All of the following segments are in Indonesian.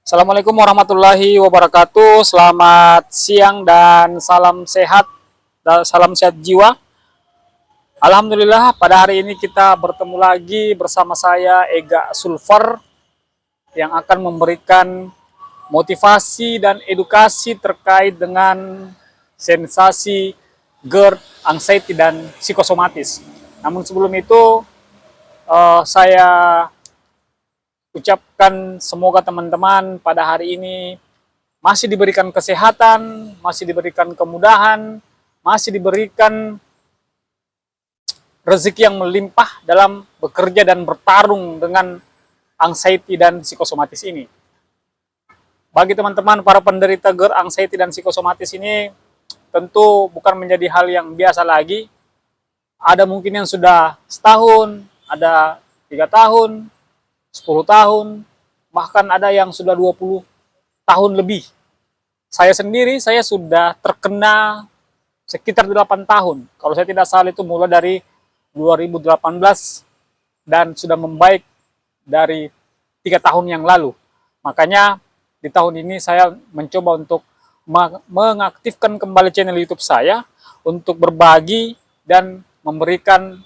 Assalamualaikum warahmatullahi wabarakatuh. Selamat siang dan salam sehat dan salam sehat jiwa. Alhamdulillah pada hari ini kita bertemu lagi bersama saya Ega Sulfar yang akan memberikan motivasi dan edukasi terkait dengan sensasi GERD, anxiety dan psikosomatis. Namun sebelum itu saya ucapkan semoga teman-teman pada hari ini masih diberikan kesehatan, masih diberikan kemudahan, masih diberikan rezeki yang melimpah dalam bekerja dan bertarung dengan anxiety dan psikosomatis ini. Bagi teman-teman para penderita GERD, anxiety dan psikosomatis ini tentu bukan menjadi hal yang biasa lagi. Ada mungkin yang sudah setahun, ada 3 tahun, 10 tahun, bahkan ada yang sudah 20 tahun lebih. Saya sendiri, saya sudah terkena sekitar 8 tahun. Kalau saya tidak salah itu mulai dari 2018 dan sudah membaik dari 3 tahun yang lalu. Makanya di tahun ini saya mencoba untuk mengaktifkan kembali channel YouTube saya untuk berbagi dan memberikan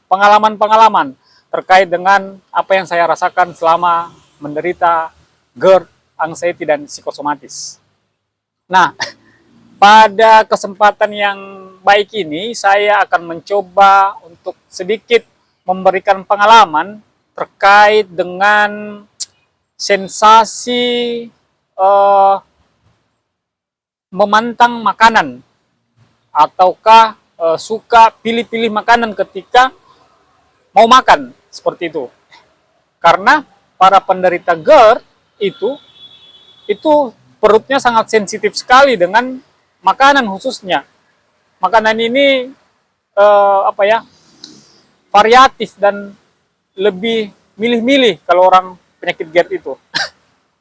pengalaman-pengalaman terkait dengan apa yang saya rasakan selama menderita GERD, anxiety, dan psikosomatis. Nah, pada kesempatan yang baik ini, saya akan mencoba untuk sedikit memberikan pengalaman terkait dengan sensasi memantang makanan, ataukah suka pilih-pilih makanan ketika mau makan. Seperti itu. Karena para penderita GERD itu perutnya sangat sensitif sekali dengan makanan khususnya. Makanan ini variatif dan lebih milih-milih kalau orang penyakit GERD itu.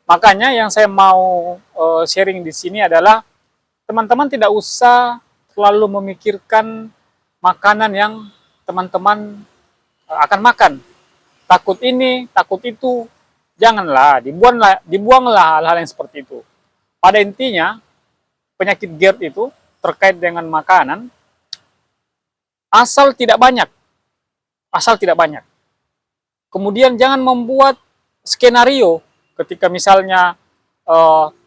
Makanya yang saya mau sharing di sini adalah teman-teman tidak usah terlalu memikirkan makanan yang teman-teman akan makan. Takut ini, takut itu, janganlah, dibuanglah hal-hal yang seperti itu. Pada intinya, penyakit GERD itu terkait dengan makanan, asal tidak banyak. Kemudian jangan membuat skenario ketika misalnya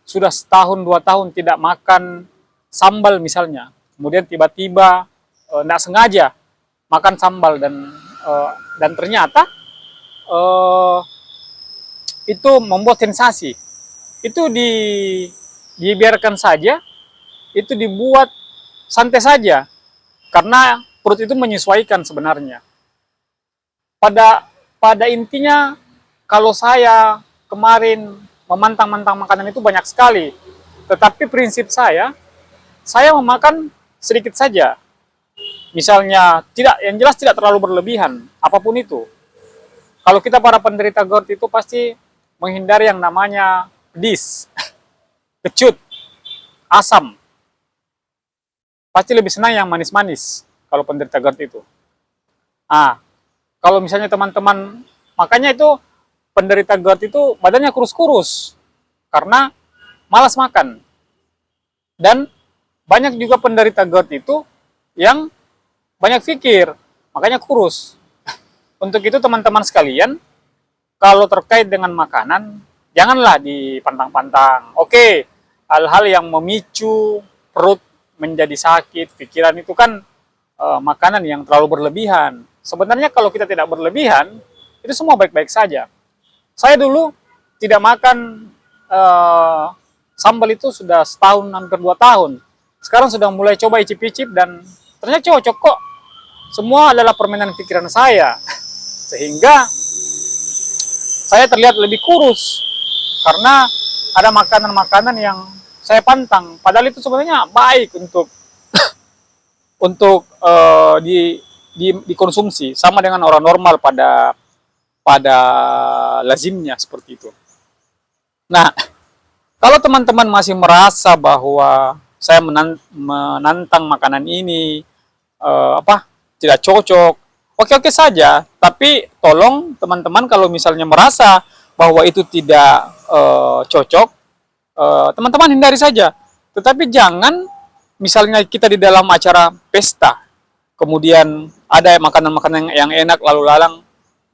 sudah setahun, 2 tahun tidak makan sambal misalnya, kemudian tiba-tiba tidak sengaja makan sambal dan ternyata itu membuat sensasi. Itu dibiarkan saja, itu dibuat santai saja, karena perut itu menyesuaikan sebenarnya. Pada intinya, kalau saya kemarin memantang-mantang makanan itu banyak sekali, tetapi prinsip saya memakan sedikit saja. Misalnya, yang jelas tidak terlalu berlebihan, apapun itu. Kalau kita para penderita GERD itu pasti menghindari yang namanya pedas, kecut, asam. Pasti lebih senang yang manis-manis kalau penderita GERD itu. Kalau misalnya teman-teman, makanya itu penderita GERD itu badannya kurus-kurus, karena malas makan. Dan banyak juga penderita GERD itu yang banyak pikir, makanya kurus. Untuk itu teman-teman sekalian, kalau terkait dengan makanan, janganlah dipantang-pantang. Oke, hal-hal yang memicu perut menjadi sakit, pikiran itu kan makanan yang terlalu berlebihan. Sebenarnya kalau kita tidak berlebihan, itu semua baik-baik saja. Saya dulu tidak makan sambal itu sudah setahun, hampir 2 tahun. Sekarang sudah mulai coba icip-icip dan ternyata cocok kok. Semua adalah permainan pikiran saya. Sehingga saya terlihat lebih kurus. Karena ada makanan-makanan yang saya pantang. Padahal itu sebenarnya baik untuk dikonsumsi. Sama dengan orang normal pada lazimnya seperti itu. Nah, kalau teman-teman masih merasa bahwa saya menantang makanan ini, tidak cocok, oke-oke saja. Tapi tolong teman-teman kalau misalnya merasa bahwa itu tidak cocok, teman-teman hindari saja. Tetapi jangan misalnya kita di dalam acara pesta, kemudian ada makanan-makanan yang enak lalu lalang.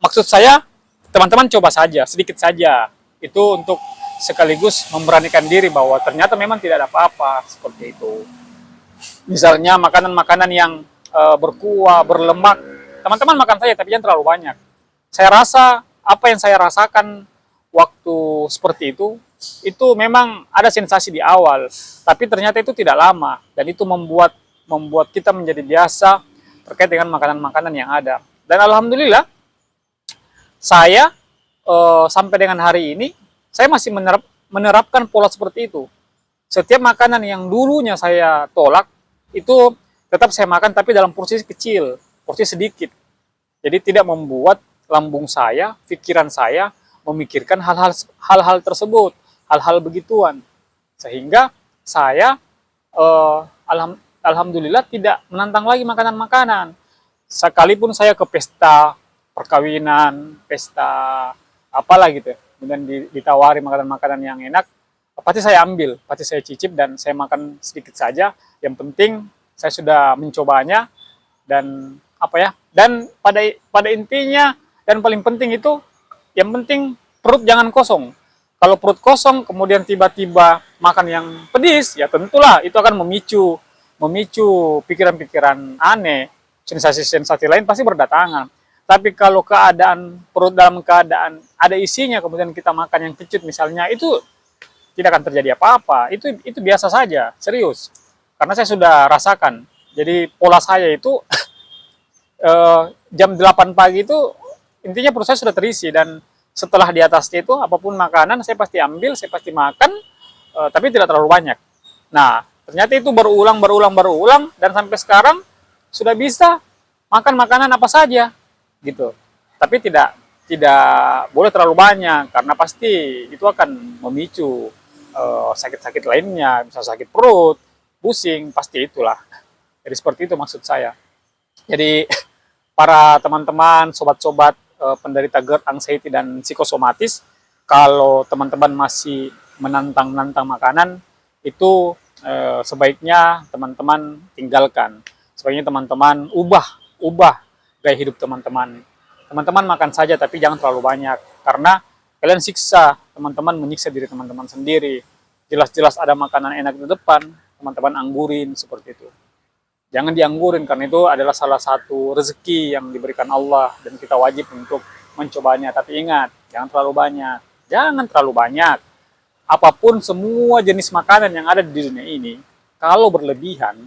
Maksud saya, teman-teman coba saja, sedikit saja. Itu untuk sekaligus memberanikan diri bahwa ternyata memang tidak ada apa-apa, seperti itu. Misalnya makanan-makanan yang berkuah, berlemak, teman-teman makan saja, tapi jangan terlalu banyak. Saya rasa, apa yang saya rasakan waktu seperti itu memang ada sensasi di awal, tapi ternyata itu tidak lama, dan itu membuat kita menjadi biasa terkait dengan makanan-makanan yang ada. Dan alhamdulillah, saya sampai dengan hari ini, saya masih menerapkan pola seperti itu. Setiap makanan yang dulunya saya tolak, itu tetap saya makan, tapi dalam porsi kecil, porsi sedikit. Jadi tidak membuat lambung saya, pikiran saya, memikirkan hal-hal tersebut, hal-hal begituan. Sehingga saya, alhamdulillah, tidak menantang lagi makanan-makanan. Sekalipun saya ke pesta perkawinan, pesta apalah gitu, kemudian ditawari makanan-makanan yang enak, pasti saya ambil, pasti saya cicip dan saya makan sedikit saja. Yang penting saya sudah mencobanya, dan apa ya? Dan pada intinya dan paling penting itu, yang penting perut jangan kosong. Kalau perut kosong kemudian tiba-tiba makan yang pedis, ya tentulah itu akan memicu pikiran-pikiran aneh, sensasi-sensasi lain pasti berdatangan. Tapi kalau perut dalam keadaan ada isinya, kemudian kita makan yang kecut misalnya, itu tidak akan terjadi apa-apa. Itu biasa saja, serius. Karena saya sudah rasakan. Jadi pola saya itu jam 8 pagi itu intinya perut saya sudah terisi, dan setelah di atasnya itu apapun makanan saya pasti ambil, saya pasti makan, tapi tidak terlalu banyak. Nah, ternyata itu berulang, dan sampai sekarang sudah bisa makan makanan apa saja, gitu. Tapi tidak boleh terlalu banyak, karena pasti itu akan memicu sakit-sakit lainnya, misalnya sakit perut, pusing, pasti itulah. Jadi seperti itu maksud saya. Jadi para teman-teman, sobat-sobat penderita GERD, anxiety, dan psikosomatis, kalau teman-teman masih menantang-nantang makanan, itu sebaiknya teman-teman tinggalkan. Sebaiknya teman-teman ubah gaya hidup teman-teman. Teman-teman makan saja, tapi jangan terlalu banyak. Karena kalian siksa, teman-teman menyiksa diri teman-teman sendiri. Jelas-jelas ada makanan enak di depan, teman-teman anggurin, seperti itu. Jangan dianggurin, karena itu adalah salah satu rezeki yang diberikan Allah, dan kita wajib untuk mencobanya. Tapi ingat, jangan terlalu banyak. Jangan terlalu banyak. Apapun semua jenis makanan yang ada di dunia ini, kalau berlebihan,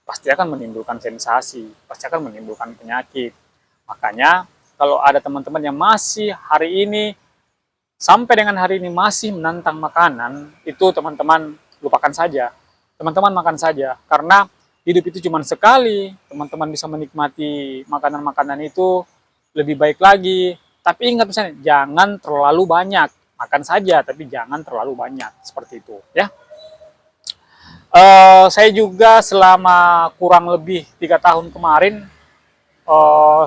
pasti akan menimbulkan sensasi, pasti akan menimbulkan penyakit. Makanya, kalau ada teman-teman yang masih hari ini, sampai dengan hari ini masih menantang makanan, itu teman-teman lupakan saja. Teman-teman makan saja, karena hidup itu cuma sekali. Teman-teman bisa menikmati makanan-makanan itu lebih baik lagi. Tapi ingat misalnya, jangan terlalu banyak. Makan saja, tapi jangan terlalu banyak. Seperti itu, ya. Saya juga selama kurang lebih 3 tahun kemarin,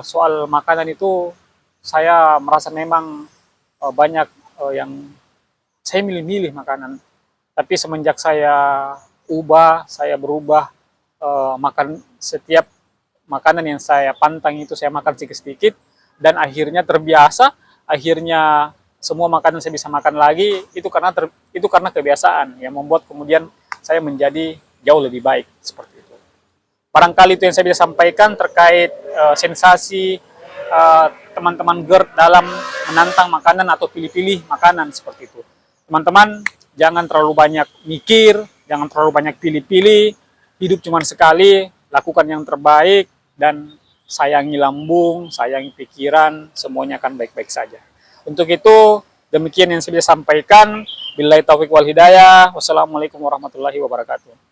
soal makanan itu, saya merasa memang banyak yang saya milih-milih makanan. Tapi semenjak saya berubah, makan setiap makanan yang saya pantang itu saya makan sedikit-sedikit, dan akhirnya terbiasa, akhirnya semua makanan saya bisa makan lagi, itu karena kebiasaan yang membuat kemudian saya menjadi jauh lebih baik, seperti itu. Barangkali itu yang saya bisa sampaikan terkait sensasi teman-teman GERD dalam menantang makanan atau pilih-pilih makanan, seperti itu. Teman-teman jangan terlalu banyak mikir, jangan terlalu banyak pilih-pilih. Hidup cuma sekali, lakukan yang terbaik, dan sayangi lambung, sayangi pikiran, semuanya akan baik-baik saja. Untuk itu, demikian yang saya bisa sampaikan. Billahi taufiq wal hidayah. Wassalamualaikum warahmatullahi wabarakatuh.